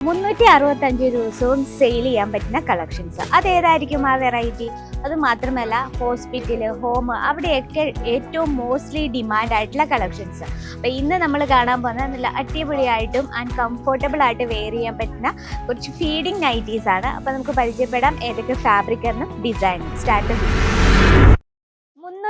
365 ദിവസവും സെയിൽ ചെയ്യാൻ പറ്റുന്ന കളക്ഷൻസ്. അതേതായിരിക്കും ആ വെറൈറ്റി? അത് മാത്രമല്ല ഹോസ്പിറ്റൽ, ഹോം, അവിടെയൊക്കെ ഏറ്റവും മോസ്റ്റ്ലി ഡിമാൻഡ് ആയിട്ടുള്ള കളക്ഷൻസ്. അപ്പോൾ ഇന്ന് നമ്മൾ കാണാൻ പോകുന്ന നല്ല അടിപൊളിയായിട്ടും ആൻഡ് കംഫർട്ടബിൾ ആയിട്ട് വെയർ ചെയ്യാൻ പറ്റുന്ന കുറച്ച് ഫീഡിങ് നൈറ്റീസ് ആണ്. അപ്പോൾ നമുക്ക് പരിചയപ്പെടാം ഏതൊക്കെ ഫാബ്രിക് എന്നും ഡിസൈനും. സ്റ്റാർട്ട് ചെയ്യും.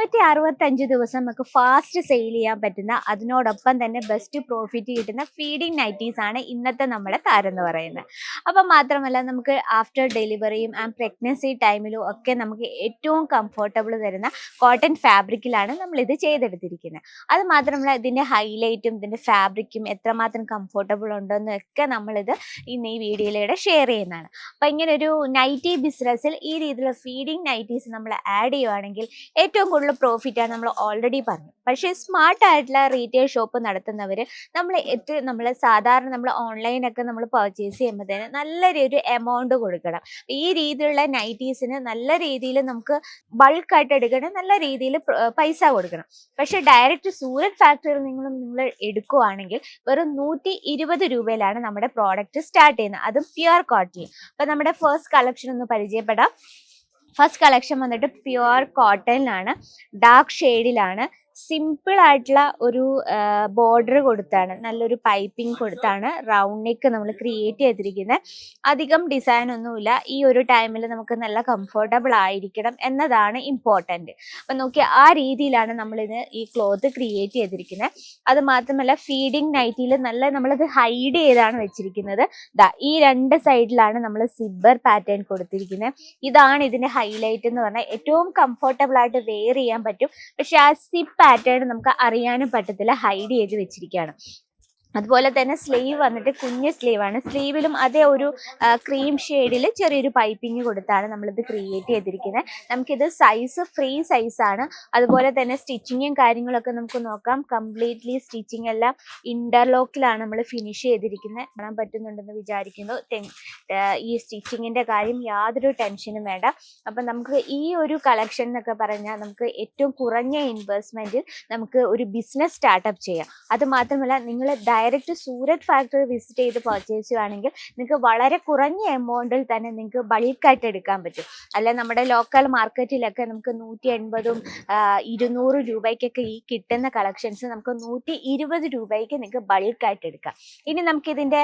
365 ദിവസം നമുക്ക് ഫാസ്റ്റ് സെയിൽ ചെയ്യാൻ പറ്റുന്ന, അതിനോടൊപ്പം തന്നെ ബെസ്റ്റ് പ്രോഫിറ്റ് കിട്ടുന്ന ഫീഡിങ് നൈറ്റീസ് ആണ് ഇന്നത്തെ നമ്മുടെ താരം എന്ന് പറയുന്നത്. അപ്പം മാത്രമല്ല നമുക്ക് ആഫ്റ്റർ ഡെലിവറിയും ആൻഡ് പ്രഗ്നൻസി ടൈമിലും ഒക്കെ നമുക്ക് ഏറ്റവും കംഫർട്ടബിൾ തരുന്ന കോട്ടൺ ഫാബ്രിക്കിലാണ് നമ്മളിത് ചെയ്തെടുത്തിരിക്കുന്നത്. അത് മാത്രമല്ല ഇതിൻ്റെ ഹൈലൈറ്റും ഇതിൻ്റെ ഫാബ്രിക്കും എത്രമാത്രം കംഫർട്ടബിൾ ഉണ്ടെന്നും ഒക്കെ നമ്മളിത് ഇന്ന് ഈ വീഡിയോയിലൂടെ ഷെയർ ചെയ്യുന്നതാണ്. അപ്പം ഇങ്ങനെ ഒരു നൈറ്റി ബിസിനസ്സിൽ ഈ രീതിയിലുള്ള ഫീഡിങ് നൈറ്റീസ് നമ്മൾ ആഡ് ചെയ്യുകയാണെങ്കിൽ ഏറ്റവും കൂടുതൽ പ്രോഫിറ്റ് ആണ്. നമ്മൾ ഓൾറെഡി പറഞ്ഞു. പക്ഷേ സ്മാർട്ട് ആയിട്ടുള്ള റീറ്റെയിൽ ഷോപ്പ് നടത്തുന്നവർ നമ്മൾ സാധാരണ നമ്മൾ ഓൺലൈനൊക്കെ നമ്മൾ പർച്ചേസ് ചെയ്യുമ്പോഴത്തേന് നല്ല ഒരു എമൗണ്ട് കൊടുക്കണം. ഈ രീതിയിലുള്ള നൈറ്റീസിന് നല്ല രീതിയിൽ നമുക്ക് ബൾക്കായിട്ട് എടുക്കണം, നല്ല രീതിയിൽ പൈസ കൊടുക്കണം. പക്ഷേ ഡയറക്റ്റ് സൂരത് ഫാക്ടറിയിൽ നിങ്ങൾ എടുക്കുകയാണെങ്കിൽ വെറും 120 രൂപയിലാണ് നമ്മുടെ പ്രോഡക്റ്റ് സ്റ്റാർട്ട് ചെയ്യുന്നത്, അതും പ്യുവർ കോട്ടൺ. അപ്പം നമ്മുടെ ഫസ്റ്റ് കളക്ഷൻ ഒന്ന് പരിചയപ്പെടാം. ഫസ്റ്റ് കളക്ഷൻ വന്നിട്ട് പ്യുവർ കോട്ടണിലാണ്, ഡാർക്ക് ഷെയ്ഡിലാണ്, സിമ്പിൾ ആയിട്ടുള്ള ഒരു ബോർഡർ കൊടുത്താണ്, നല്ലൊരു പൈപ്പിംഗ് കൊടുത്താണ് റൗണ്ട് നെക്ക് നമ്മൾ ക്രിയേറ്റ് ചെയ്തിരിക്കുന്നത്. അധികം ഡിസൈൻ ഒന്നുമില്ല. ഈ ഒരു ടൈമിൽ നമുക്ക് നല്ല കംഫർട്ടബിൾ ആയിരിക്കണം എന്നതാണ് ഇമ്പോർട്ടൻറ്റ്. അപ്പം നോക്കി ആ രീതിയിലാണ് നമ്മളിത് ഈ ക്ലോത്ത് ക്രിയേറ്റ് ചെയ്തിരിക്കുന്നത്. അത് മാത്രമല്ല ഫീഡിങ് നൈറ്റിയിൽ നമ്മളത് ഹൈഡ് ചെയ്താണ് വെച്ചിരിക്കുന്നത്. ഈ രണ്ട് സൈഡിലാണ് നമ്മൾ സിബ്ബർ പാറ്റേൺ കൊടുത്തിരിക്കുന്നത്. ഇതാണ് ഇതിൻ്റെ ഹൈലൈറ്റ് എന്ന് പറഞ്ഞാൽ. ഏറ്റവും കംഫർട്ടബിൾ ആയിട്ട് വെയർ ചെയ്യാൻ പറ്റും. പക്ഷെ ആ സിപ്പ് പാറ്റേൺ നമുക്ക് അറിയാനും പറ്റത്തില്ല, ഹൈഡ് ചെയ്ത് വെച്ചിരിക്കുകയാണ്. അതുപോലെ തന്നെ സ്ലീവ് വന്നിട്ട് കുഞ്ഞ് സ്ലീവാണ്. സ്ലീവിലും അതേ ഒരു ക്രീം ഷെയ്ഡിൽ ചെറിയൊരു പൈപ്പിംഗ് കൊടുത്താണ് നമ്മളിത് ക്രിയേറ്റ് ചെയ്തിരിക്കുന്നത്. നമുക്കിത് സൈസ് ഫ്രീ സൈസാണ്. അതുപോലെ തന്നെ സ്റ്റിച്ചിങ്ങും കാര്യങ്ങളൊക്കെ നമുക്ക് നോക്കാം. കംപ്ലീറ്റ്ലി സ്റ്റിച്ചിങ് എല്ലാം ഇന്റർലോക്കിലാണ് നമ്മൾ ഫിനിഷ് ചെയ്തിരിക്കുന്നത്. കാണാൻ പറ്റുന്നുണ്ടെന്ന് വിചാരിക്കുന്നു. ഈ സ്റ്റിച്ചിങ്ങിൻ്റെ കാര്യം യാതൊരു ടെൻഷനും വേണ്ട. അപ്പം നമുക്ക് ഈ ഒരു കളക്ഷൻ എന്നൊക്കെ പറഞ്ഞാൽ നമുക്ക് ഏറ്റവും കുറഞ്ഞ ഇൻവെസ്റ്റ്മെൻറ്റിൽ നമുക്ക് ഒരു ബിസിനസ് സ്റ്റാർട്ടപ്പ് ചെയ്യാം. അത് മാത്രമല്ല നിങ്ങൾ ഡയറക്റ്റ് സൂരത് ഫാക്ടറി വിസിറ്റ് ചെയ്ത് പർച്ചേസ് ചെയ്യുകയാണെങ്കിൽ നിങ്ങൾക്ക് വളരെ കുറഞ്ഞ എമൗണ്ടിൽ തന്നെ നിങ്ങൾക്ക് ബൾക്കായിട്ട് എടുക്കാൻ പറ്റും. അല്ല നമ്മുടെ ലോക്കൽ മാർക്കറ്റിലൊക്കെ നമുക്ക് 180 200 രൂപയ്ക്കൊക്കെ ഈ കിട്ടുന്ന കളക്ഷൻസ് നമുക്ക് 120 രൂപയ്ക്ക് നിങ്ങൾക്ക് ബൾക്കായിട്ട് എടുക്കാം. ഇനി നമുക്കിതിൻ്റെ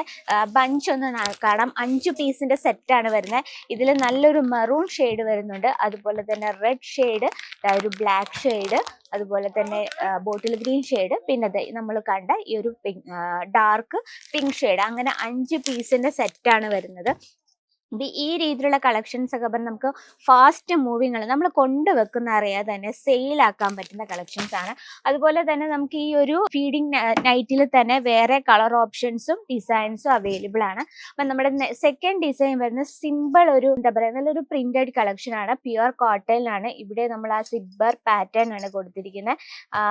ബഞ്ച് ഒന്ന് കാണാം. 5 പീസിൻ്റെ സെറ്റാണ് വരുന്നത്. ഇതിൽ നല്ലൊരു മെറൂൺ ഷെയ്ഡ് വരുന്നുണ്ട്, അതുപോലെ തന്നെ റെഡ് ഷെയ്ഡ്, ഒരു ബ്ലാക്ക് ഷെയ്ഡ്, അതുപോലെ തന്നെ ബോട്ടിൽ ഗ്രീൻ ഷെയ്ഡ്, പിന്നെ നമ്മൾ കണ്ട ഈ ഒരു ഡാർക്ക് പിങ്ക് ഷെയ്ഡ്. അങ്ങനെ 5 പീസിന്റെ സെറ്റാണ് വരുന്നത്. ഈ രീതിയിലുള്ള കളക്ഷൻസ് ഒക്കെ പറഞ്ഞാൽ നമുക്ക് ഫാസ്റ്റ് മൂവിങ് ആണ്. നമ്മൾ കൊണ്ടുവെക്കുന്ന അറിയാതെ തന്നെ സെയിലാക്കാൻ പറ്റുന്ന കളക്ഷൻസ് ആണ്. അതുപോലെ തന്നെ നമുക്ക് ഈ ഒരു ഫീഡിങ് നൈറ്റിൽ തന്നെ വേറെ കളർ ഓപ്ഷൻസും ഡിസൈൻസും അവൈലബിൾ ആണ്. അപ്പം നമ്മുടെ സെക്കൻഡ് ഡിസൈൻ വരുന്ന സിമ്പിൾ ഒരു എന്താ പറയുക നല്ലൊരു പ്രിന്റഡ് കളക്ഷൻ ആണ്. പ്യുവർ കോട്ടണിലാണ്. ഇവിടെ നമ്മൾ ആ സിബ്ബർ പാറ്റേൺ ആണ് കൊടുത്തിരിക്കുന്നത്.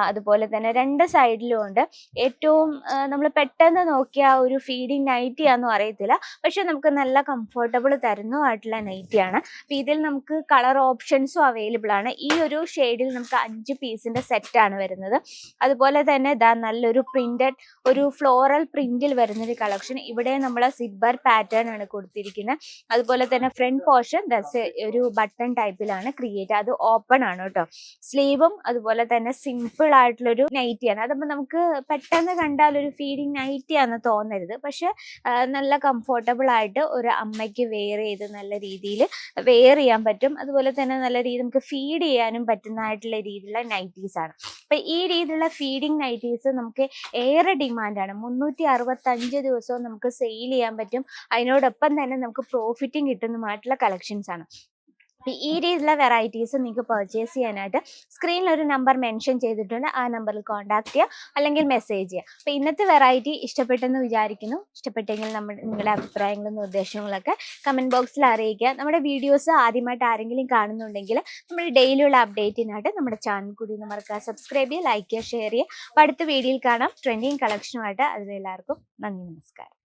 അതുപോലെ തന്നെ രണ്ട് സൈഡിലും ഉണ്ട്. ഏറ്റവും നമ്മൾ പെട്ടെന്ന് നോക്കിയ ഒരു ഫീഡിങ് നൈറ്റി ആണെന്നും അറിയത്തില്ല, പക്ഷെ നമുക്ക് നല്ല കംഫർട്ടബിൾ തരുന്നതായിട്ടുള്ള നൈറ്റിയാണ്. അപ്പോൾ ഇതിൽ നമുക്ക് കളർ ഓപ്ഷൻസും അവൈലബിൾ ആണ്. ഈ ഒരു ഷെയ്ഡിൽ നമുക്ക് 5 പീസിന്റെ സെറ്റ് ആണ് വരുന്നത്. അതുപോലെ തന്നെ നല്ലൊരു പ്രിന്റഡ് ഒരു ഫ്ലോറൽ പ്രിന്റിൽ വരുന്നൊരു കളക്ഷൻ. ഇവിടെ നമ്മൾ സിബ്ബർ പാറ്റേൺ ആണ് കൊടുത്തിരിക്കുന്നത്. അതുപോലെ തന്നെ ഫ്രണ്ട് പോർഷൻ ഒരു ബട്ടൺ ടൈപ്പിലാണ് ക്രിയേറ്റ്, അത് ഓപ്പൺ ആണ് കേട്ടോ. സ്ലീവും അതുപോലെ തന്നെ സിമ്പിൾ ആയിട്ടുള്ളൊരു നൈറ്റിയാണ്. അതപ്പോൾ നമുക്ക് പെട്ടെന്ന് കണ്ടാൽ ഒരു ഫീഡിങ് നൈറ്റിയാണെന്ന് തോന്നരുത്, പക്ഷെ നല്ല കംഫർട്ടബിൾ ആയിട്ട് ഒരു അമ്മയ്ക്ക് വെയർ ചെയ്ത് നല്ല രീതിയിൽ വെയർ ചെയ്യാൻ പറ്റും. അതുപോലെ തന്നെ നല്ല രീതിയിൽ നമുക്ക് ഫീഡ് ചെയ്യാനും പറ്റുന്നതായിട്ടുള്ള രീതിയിലുള്ള നൈറ്റീസ് ആണ്. അപ്പം ഈ രീതിയിലുള്ള ഫീഡിങ് നൈറ്റീസ് നമുക്ക് ഏറെ ഡിമാൻഡാണ്. 365 ദിവസവും നമുക്ക് സെയിൽ ചെയ്യാൻ പറ്റും. അതിനോടൊപ്പം തന്നെ നമുക്ക് പ്രോഫിറ്റും കിട്ടുന്നതുമായിട്ടുള്ള കളക്ഷൻസ് ആണ്. ഈ രീതിയിലുള്ള വെറൈറ്റീസ് നിങ്ങൾക്ക് പർച്ചേസ് ചെയ്യാനായിട്ട് സ്ക്രീനിൽ ഒരു നമ്പർ മെൻഷൻ ചെയ്തിട്ടുണ്ട്. ആ നമ്പറിൽ കോൺടാക്ട് ചെയ്യുക അല്ലെങ്കിൽ മെസ്സേജ് ചെയ്യുക. അപ്പോൾ ഇന്നത്തെ വെറൈറ്റി ഇഷ്ടപ്പെട്ടെന്ന് വിചാരിക്കുന്നു. ഇഷ്ടപ്പെട്ടെങ്കിൽ നിങ്ങളുടെ അഭിപ്രായങ്ങളും നിർദ്ദേശങ്ങളൊക്കെ കമൻറ്റ് ബോക്സിൽ അറിയിക്കുക. നമ്മുടെ വീഡിയോസ് ആദ്യമായിട്ട് ആരെങ്കിലും കാണുന്നുണ്ടെങ്കിൽ നമ്മൾ ഡെയിലിയുള്ള അപ്ഡേറ്റിനായിട്ട് നമ്മുടെ ചാനൽ കൂടി ഒന്ന് മറക്കുക, സബ്സ്ക്രൈബ് ചെയ്യുക, ലൈക്ക് ചെയ്യുക, ഷെയർ ചെയ്യുക. അപ്പോൾ അടുത്ത വീഡിയോയിൽ കാണാം ട്രെൻഡിങ് കളക്ഷനുമായിട്ട്. അതിലെല്ലാവർക്കും നന്ദി, നമസ്കാരം.